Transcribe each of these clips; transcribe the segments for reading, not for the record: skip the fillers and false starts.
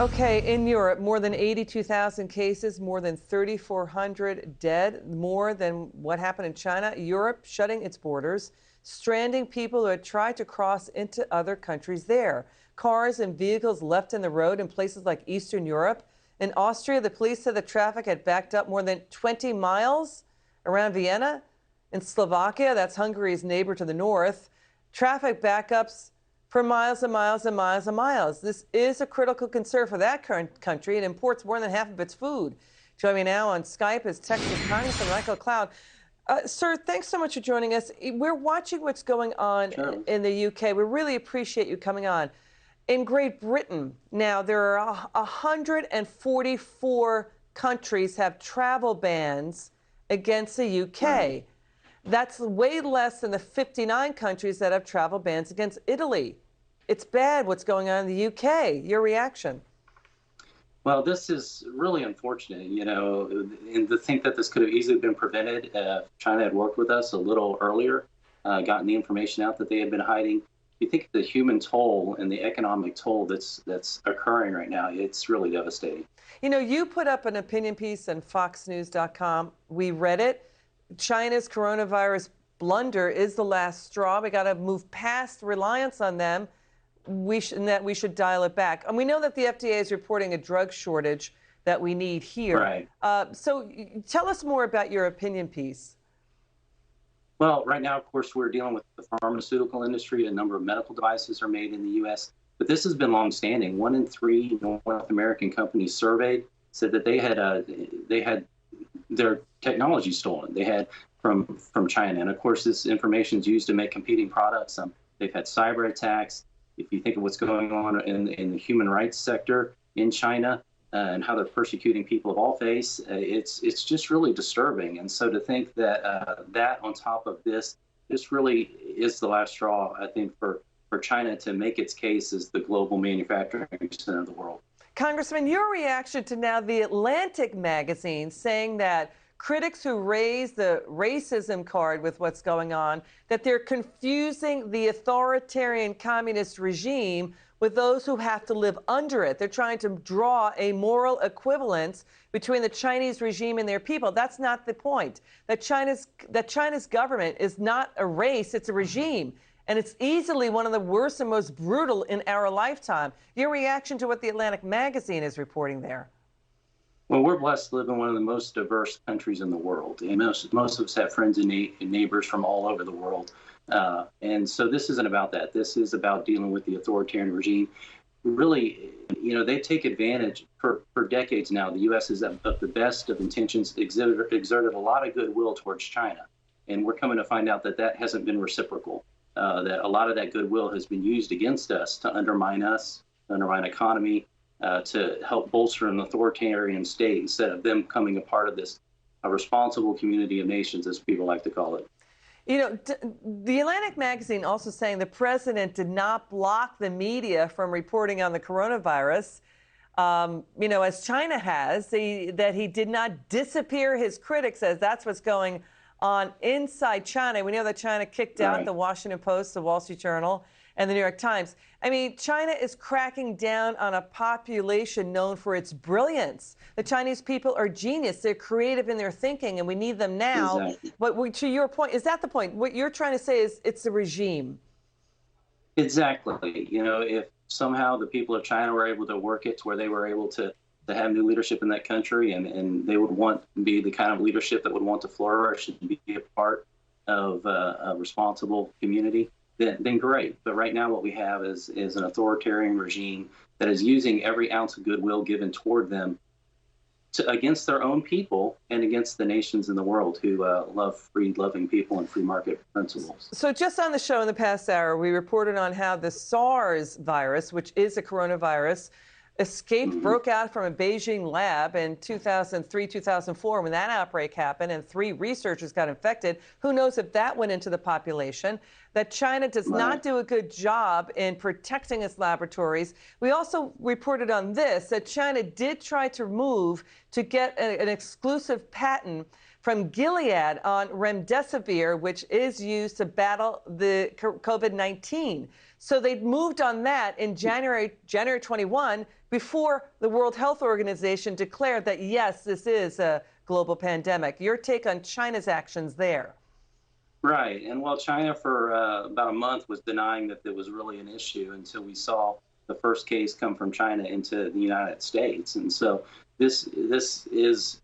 Okay, in Europe, more than 82,000 cases, more than 3,400 dead, more than what happened in China. Europe shutting its borders, stranding people who had tried to cross into other countries there. Cars and vehicles left in the road in places like Eastern Europe. In Austria, the police said the traffic had backed up more than 20 miles around Vienna. In Slovakia, that's Hungary's neighbor to the north, traffic backups for miles and miles and miles and miles. This is a critical concern for that current country. It imports more than half of its food. Joining me now on Skype is Texas Congressman Michael Cloud. Sir, thanks so much for joining us. We're watching what's going on in the UK. We really appreciate you coming on. In Great Britain, now there are 144 countries have travel bans against the UK. Right. That's way less than the 59 countries that have travel bans against Italy. It's bad what's going on in the UK. Your reaction? Well, this is really unfortunate, and to think that this could have easily been prevented if China had worked with us a little earlier, gotten the information out that they had been hiding. You think the human toll and the economic toll that's occurring right now, it's really devastating. You know, you put up an opinion piece on foxnews.com. We read it. China's coronavirus blunder is the last straw. We got to move past reliance on them. We should dial it back. And we know that the FDA is reporting a drug shortage that we need here. Right. So tell us more about your opinion piece. Well, right now, of course, we're dealing with the pharmaceutical industry. A number of medical devices are made in the U.S., but this has been longstanding. 1 in 3 North American companies surveyed said that they had their technology stolen. They had from China, and of course, this information is used to make competing products. They've had cyber attacks. If you think of what's going on in the human rights sector in China and how they're persecuting people of all faiths, it's just really disturbing. And so to think that that on top of this really is the last straw, I think, for China to make its case as the global manufacturing center of the world. Congressman, your reaction to now the Atlantic magazine saying that critics who raise the racism card with what's going on, that they're confusing the authoritarian communist regime with those who have to live under it. They're trying to draw a moral equivalence between the Chinese regime and their people. That's not the point. That China's government is not a race, it's a regime. And it's easily one of the worst and most brutal in our lifetime. Your reaction to what the Atlantic magazine is reporting there? Well, we're blessed to live in one of the most diverse countries in the world. And most of us have friends and neighbors from all over the world. And so this isn't about that. This is about dealing with the authoritarian regime. Really, they take advantage for decades now. The U.S. is of the best of intentions, exerted a lot of goodwill towards China. And we're coming to find out that that hasn't been reciprocal, that a lot of that goodwill has been used against us, to undermine economy, to help bolster an authoritarian state instead of them becoming a part of this responsible community of nations, as people like to call it. You know, the Atlantic magazine also saying the president did not block the media from reporting on the coronavirus, as China has, that he did not disappear his critics, as that's what's going on inside China. We know that China kicked out the Washington Post, the Wall Street Journal, and the New York Times. I mean, China is cracking down on a population known for its brilliance. The Chinese people are genius. They're creative in their thinking, and we need them now. Exactly. But to your point, is that the point? What you're trying to say is it's the regime. Exactly. If somehow the people of China were able to work it to where they were able to have new leadership in that country, and they would want to be the kind of leadership that would want to flourish and be a part of a responsible community, then great. But right now what we have is an authoritarian regime that is using every ounce of goodwill given toward them against their own people and against the nations in the world who love free-loving people and free market principles. So just on the show in the past hour, we reported on how the SARS virus, which is a coronavirus, broke out from a Beijing lab in 2003, 2004, when that outbreak happened, and 3 researchers got infected. Who knows if that went into the population? that China does not do a good job in protecting its laboratories. We also reported on this, that China did try to move to get an exclusive patent from Gilead on remdesivir, which is used to battle the COVID-19. So they'd moved on that in January 21, before the World Health Organization declared that, yes, this is a global pandemic. Your take on China's actions there? Right. And while China for about a month was denying that there was really an issue until we saw the first case come from China into the United States. And so this is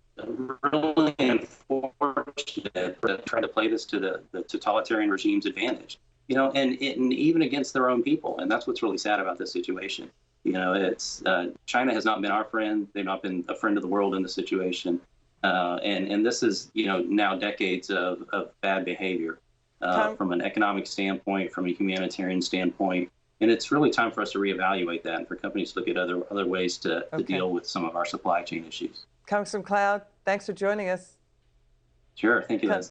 really unfortunate for trying to play this to the totalitarian regime's advantage, and even against their own people. And that's what's really sad about this situation. It's China has not been our friend. They've not been a friend of the world in the situation. And this is, now decades of bad behavior from an economic standpoint, from a humanitarian standpoint. And it's really time for us to reevaluate that and for companies to look at other ways to deal with some of our supply chain issues. Congressman Cloud, thanks for joining us. Sure. Thank you, Liz.